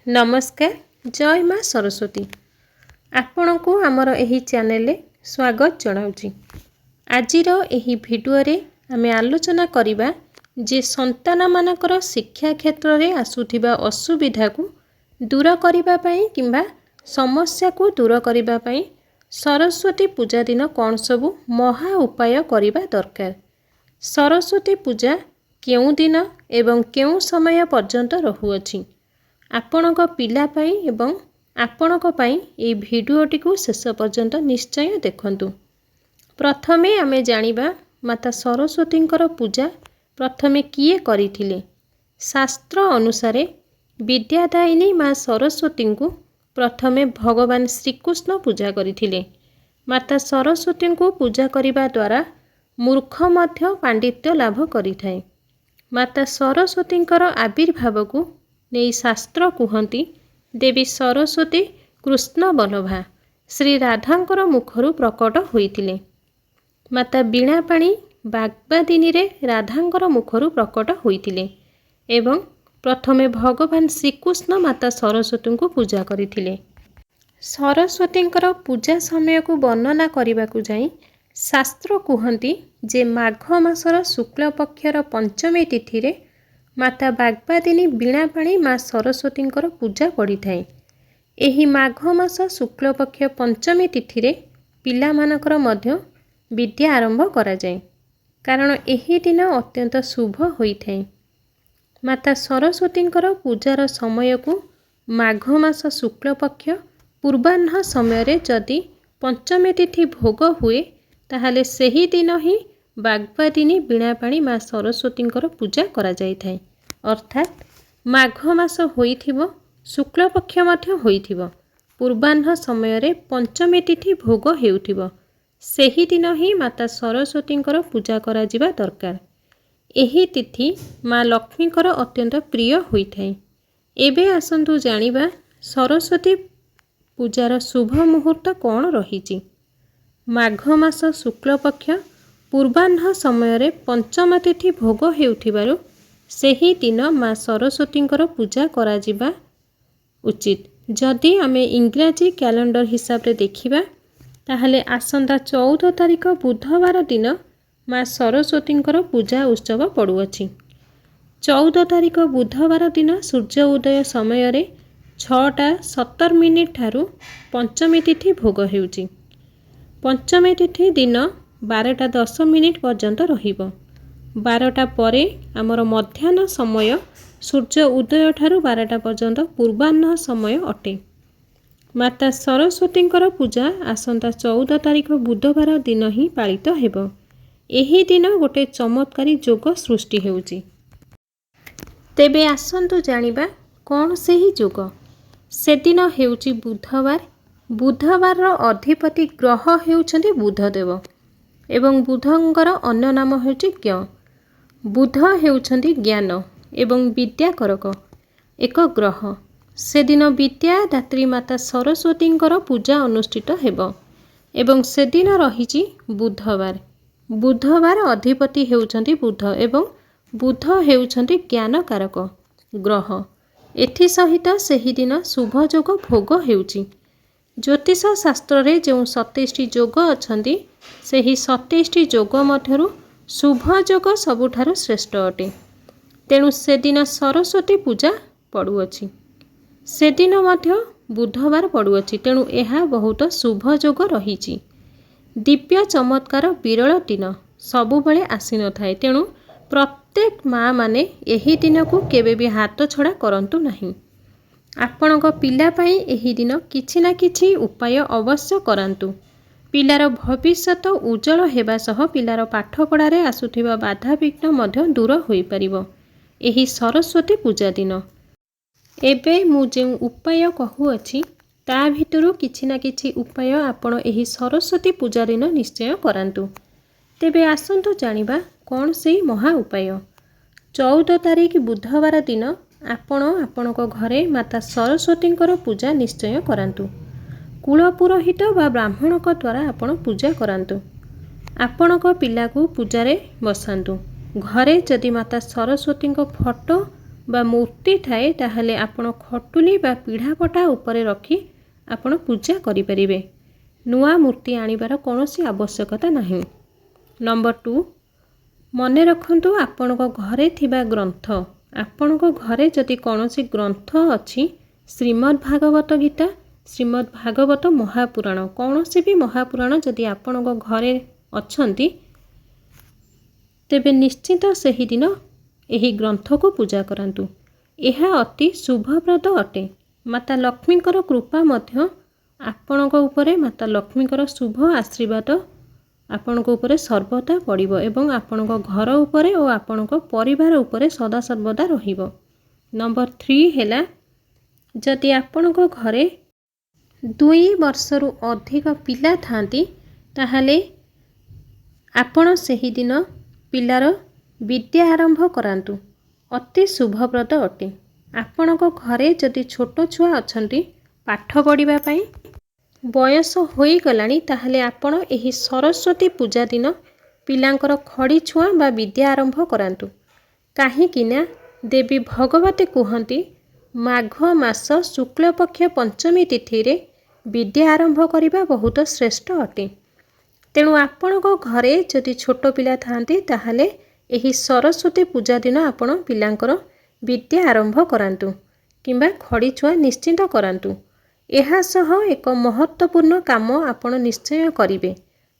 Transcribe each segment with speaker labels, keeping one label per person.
Speaker 1: नमस्कार। जय माँ सरस्वती। आपण को आमर एही चैनल स्वागत जनाऊँगी। आजिर एही भिडियो रे आमे आलोचना करिबा जे संतान मानकर शिक्षा क्षेत्र रे आसुथिबा असुविधा को दूर करिबा पई किंबा समस्या को दूर करिबा पई सरस्वती पूजा दिन कौन सबु महा उपाय करिबा दरकार। सरस्वती पूजा केउ दिन एवं केउ समय पर्यंत रहुअछि। आपणक पिला पाई एवं आपणक पाई ए भिडियोटी को शेष पर्यंत निश्चय देखंतु। प्रथमे आमे जानिबा माता सरस्वतींकर पूजा प्रथमे किए करिथिले। शास्त्र अनुसार विद्यादायिनी माँ सरस्वती को प्रथमे भगवान श्रीकृष्ण पूजा करिथिले। माता सरस्वती को पूजा करिबा द्वारा मूर्ख मध्य पांडित्य लाभ करिथाए। माता सरस्वतींकर आविर्भाव को नहीं शास्त्र कहती देवी सरस्वती कृष्ण बल्लभा श्री राधांकर मुखरू प्रकट होइतिले। माता बीणापाणी बाग्बादिनी रे राधांकर मुखरू प्रकट होइतिले एवं प्रथमे भगवान श्रीकृष्ण माता सरस्वती को पूजा करिथिले। सरस्वतींकर पूजा समय को वर्णना करने को जाई शास्त्र कहती जे माघ मासर शुक्ल पक्षर पंचमी तिथि रे माता बाग्बादिनी बीणापाणी माँ सरस्वतींकर पूजा पड़ी थाए। एही माघ मास शुक्ल पक्ष पंचमी तिथि रे पिला मानकर मध्य विद्या आरंभ करा जाए, कारण एही दिन अत्यंत शुभ होइथाए। माता सरस्वतींकर पूजार समय को माघ मास शुक्ल पक्ष पूर्वाह्न समय रे जदि पंचमी तिथि भोग हुए ताहाले सेही दिन ही बाग्बादिनी बीणापाणी माँ सरस्वतींकर पूजा करा जाइथाए। अर्थात माघ मास होइथिबो शुक्ल पक्ष मध्य होइथिबो पूर्वाह्न समय रे पंचमी तिथि भोग हेउथिबो सेही दिन ही माता सरस्वतींकर पूजा करा जिबा दरकार। एही तिथि माँ लक्ष्मीकर अत्यंत प्रिय होइथाए। एबे आसंतु जानिबा सरस्वती पूजार शुभ मुहूर्त कौन रहिछि। माघ मास शुक्ल पक्ष पूर्वाह्न समय रे पंचम तिथि भोग हेउथिबारु सेही दिन माँ सरस्वतींकर पूजा करा जिबा उचित। जदि आमे इंग्राजी कैलेंडर हिसाब रे देखिबा ताहाले आसंता 14 तारिख बुधवार दिन माँ सरस्वतींकर पूजा उत्सव पड़ुअछि। 14 तारिख बुधवार दिन सूर्य उदय समय रे 6:17 ठारू पंचमी तिथि भोग हेउछि। पंचमी तिथि दिन 12:10 पर्यंत रहिबो। 12टा परे आमर मध्याह्न समय सूर्य उदय ठारू 12टा पर्यंत पूर्वाह्न समय अटे। माता सरस्वतींकर पूजा आसंता 14 तारिख बुधवार दिन ही पालित हेबो। एही दिन गोटे चमत्कारी जोग सृष्टि हेउछि। तेबे आसंतु जानिबा कौन सेही जोग। से दिन हेउछि बुधवार। बुधवार अधिपति ग्रह हेउछन्ति बुधदेव एवं बुधंकर अन्य नाम हेउछि ज्ञ। बुध हेउछन्ति ज्ञान एवं विद्याकरक एक ग्रह। से दिन विद्यादात्री माता सरस्वतींकर पूजा अनुष्ठित हेबो एवं से दिन रहिछि बुधवार। बुधवार अधिपति हेउछन्ति बुध एवं बुध हेउछन्ति ज्ञानकारक ग्रह। एथि सहित सेही दिन शुभ जोग भोग हेउछि। ज्योतिष शास्त्र रे जो 27टी जोग अछन्ति सेही 27टी जोग मध्यरु शुभ जोग सबुठारु श्रेष्ठ अटे। तेणु से दिन सरस्वती पूजा पड़ुअछि। से दिन मध्य बुधवार पड़ुअछि, तेणु यह बहुत शुभ जोग रहिछि। दिव्य चमत्कार विरल दिन सबुबले आसी न थाए, तेणु प्रत्येक माँ माने एही दिन को केबे भी हाथ छड़ा करंतु नहीं। आपणक पिला पाई एही दिन किछि ना किछि उपाय अवश्य करंतु। पिलार भविष्यत उज्जवल हेबा सह पिलार पाठपढ़ा रे आसुथिबा बाधा विघ्न मध्य दूर होई परिबो एही सरस्वती पूजा दिन। एबे मु जे उपाय कहुअछि ता भितरु किछि ना किछि उपाय आपण एही सरस्वती पूजा दिन निश्चय करंतु। तेबे आसंतु जानिबा कौन से महा उपाय। 14 तारिख बुधवार दिन आपण आपणक घरे माता सरस्वतींकर पूजा निश्चय करंतु। कुल पुरोहित बा ब्राह्मणक द्वारा आपण पूजा करंतु। आपणक पिला को पूजा रे बसांतु। घरे जदि माता सरस्वती फोटो बा मूर्ति थाए ताहले आपण खटुली बा पीढ़ापटा उपरे रखी आपण पूजा करिपरिबे। नुआ मूर्ति आनिबार कौनसी आवश्यकता नहीं। नंबर 2, मने रखंतु आपण घरे थिबा ग्रंथ, आपण घरे जदि कौनसी ग्रंथ अछि, श्रीमद् भागवत गीता, श्रीमद् भागवत महापुराण, कौनसी भी महापुराण जदि आपण घरे अछंती तेबे निश्चित सही दिन एही ग्रंथ को पूजा करंतु। यह अति शुभप्रद अटे। माता लक्ष्मीकर कृपा मध्य आपणक उपरे, माता लक्ष्मीकर शुभ आशीर्वाद आपणक उपरे सर्वदा पड़िबो एवं आपणक घर उपरे और आपणक परिवार उपरे सदा सर्वदा रहिबो। नंबर 3 हैला, जदि आपणक घरे 2 वर्षरु अधिक पिला थांती ताहले आपण सही दिन पिलार विद्या आरंभ करांतु। अति शुभप्रद अटे। आपणक घरे जदि छोट छुआ अछंती पाठ पढ़िबा पई बयस होई गलानी ताहले आपण एही सरस्वती पूजा दिन पिलांकर खड़ी छुआ बा विद्या आरंभ करांतु। काहे किना देवी भगवती कहती माघ मास शुक्ल पक्ष पंचमी तिथि रे विद्या आरंभ करिबा बहुत श्रेष्ठ अटे। तेणु आपणक घरे जदि छोट पिला थांती ताहले एही सरस्वती पूजा दिन आपण पिलांकर विद्या आरंभ करांतु किंबा खड़ी छुआ निश्चिंत करांतु। एहा सह एक महत्वपूर्ण काम आपण निश्चय करिवे।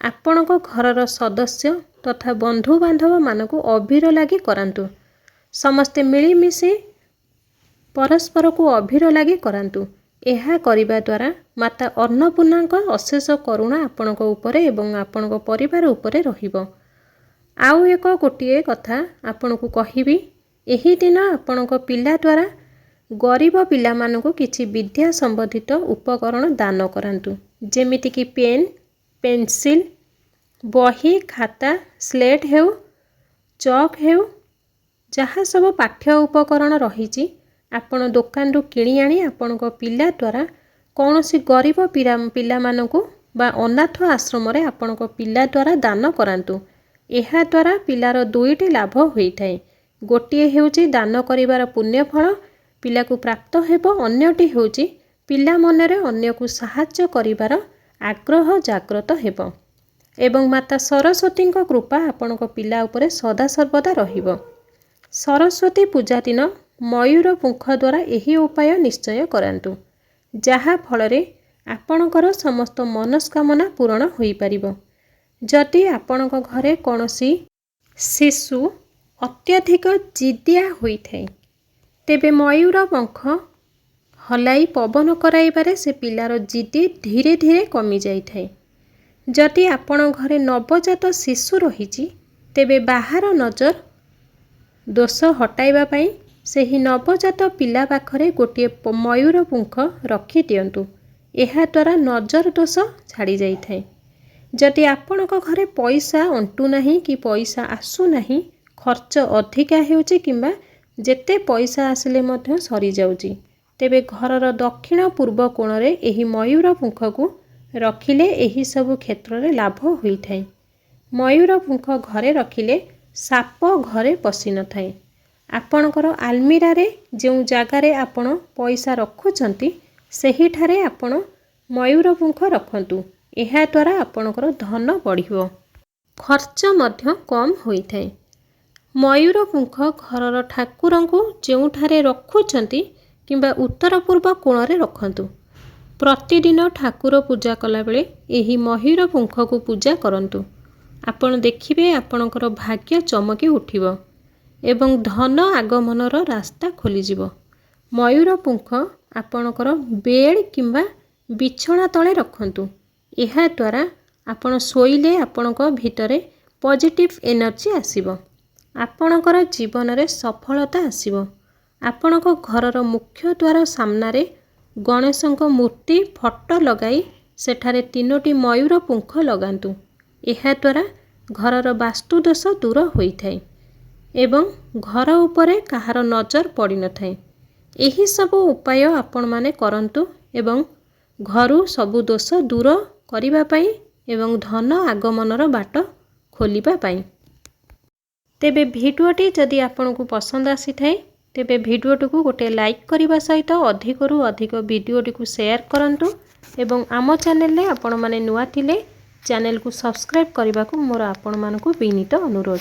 Speaker 1: आपणक घरर सदस्य तथा बंधु बांधव मानकु अबीर लागि करांतु। समस्ते मिलीमिशि परस्पर को अबीर लागि करांतु। एहा करिबा द्वारा माता अन्नपूर्णांक अशेष करुणा आपणक उपरे एवं आपणक परिवार उपरे रहिबो। आउ एक गोटिए कथा आपणकु कहिबी, एही दिन आपणक पिला द्वारा गरीब पिला मानकु किछि विद्या संबंधित उपकरण दान करांतु। जेमिति कि पेन, पेंसिल, बही, खाता, स्लेट हेउ, चॉक हेउ, जहाँ सब पाठ्य उपकरण रहिछि आपण दुकान रु किणी आनी आपणक पिला द्वारा कौनसी गरीब पिला मानकु बा अनाथ आश्रम रे आपणक पिला द्वारा दान करांतु। एहा द्वारा पिलार दुईटी लाभ होइथाय। गोटिए हेउची दान करिवार पुण्य फल पिला को प्राप्त हेबो, अन्यटी हेउची पिला मनरे अन्य को सहाय्य करिवार आग्रह जागृत हेबो एवं माता सरस्वती कृपा आपणक पिला उपरे सदा सर्वदा रहिबो। सरस्वती पूजा दिन मयूर पुंख द्वारा यही उपाय निश्चय करांतु, जहा फलरे आपणकर समस्त मनस्कामना पूर्ण होई परिबो। जदि आपणक घरे कौनसी शिशु अत्यधिक जिदिया होइथाय तेबे मयूर पंख हलाई पवन कराइबारे से पिलार जिदी धीरे धीरे कमी जाइथाय। जदि आपण घरे नवजात शिशु रहिछि तेबे बाहर नजर दोष हटाइबा पई सेही नवजात पिला पाखरे गोटे मयूर पुंख रखि दियंतु। एहा द्वारा नजर दोष छाड़ी जाइथाय। जदि आपणक घरे पैसा अंटू नहीं कि पैसा आसु नहीं, खर्च अधिका हेउची किंबा जेते पैसा आसिले मध्य सरी जाउची, तेबे घरर दक्षिण पूर्व कोण रे एही मयूर पुंख को रखिले एही सब क्षेत्र रे लाभ होइथाय। मयूर पुंख घरे रखिले साप घरे पसी न थाए। आपणकर आलमीरा रे जो जगार आपण पैसा रखुचंती सेही ठारे आपण मयूर पुंख रखंतु। एहा द्वारा आपणकर धन बढ़िबो, खर्च मध्य कम होइथाय। मयूर पुंख घरर ठाकुरंकु जेउठारे रखुचंती किंबा उत्तर पूर्व कोण रे रखंतु। प्रतिदिन ठाकुर पूजा कला बेले एही मयूर पुंख को पूजा करंतु। आपण देखिबे आपणकर भाग्य चमकी उठिबो एवं धन आगमनर रास्ता खोलीजिबो। मयूर पुंख आपणकर बेड किंबा बिछଣା तले रखंतु। एहा द्वारा आपण सोइले आपणक भितरे पॉजिटिव एनर्जी आसीबो। आपणकर जीवन रे सफलता आसीबो। आपणक घरर मुख्य द्वार सामनारे गणेशंक मूर्ति फोटो लगाई सेठारे 3टी मयूर पुंख लगांतु। एहा द्वारा घरर वास्तुदोष दूर होइथाय एवं घर उपरे कहार नजर पड़ी न थाए। एही सब उपाय आपण माने करंतु एवं घरु सबु दोष दूर करिबा पई एवं धन आगमनर बाट खोलिबा पई। तेबे भिडियोटी जदि आपनकु पसंद आसी थाए तेबे भिडियोटी गोटे लाइक करने सहित अधिकरू अधिक भिडियोटी को शेयर करंतु एवं आम चैनल रे आपण माने नुआ थिले चैनल को सब्सक्राइब करने को मोर आपण मानकु विनीत अनुरोध।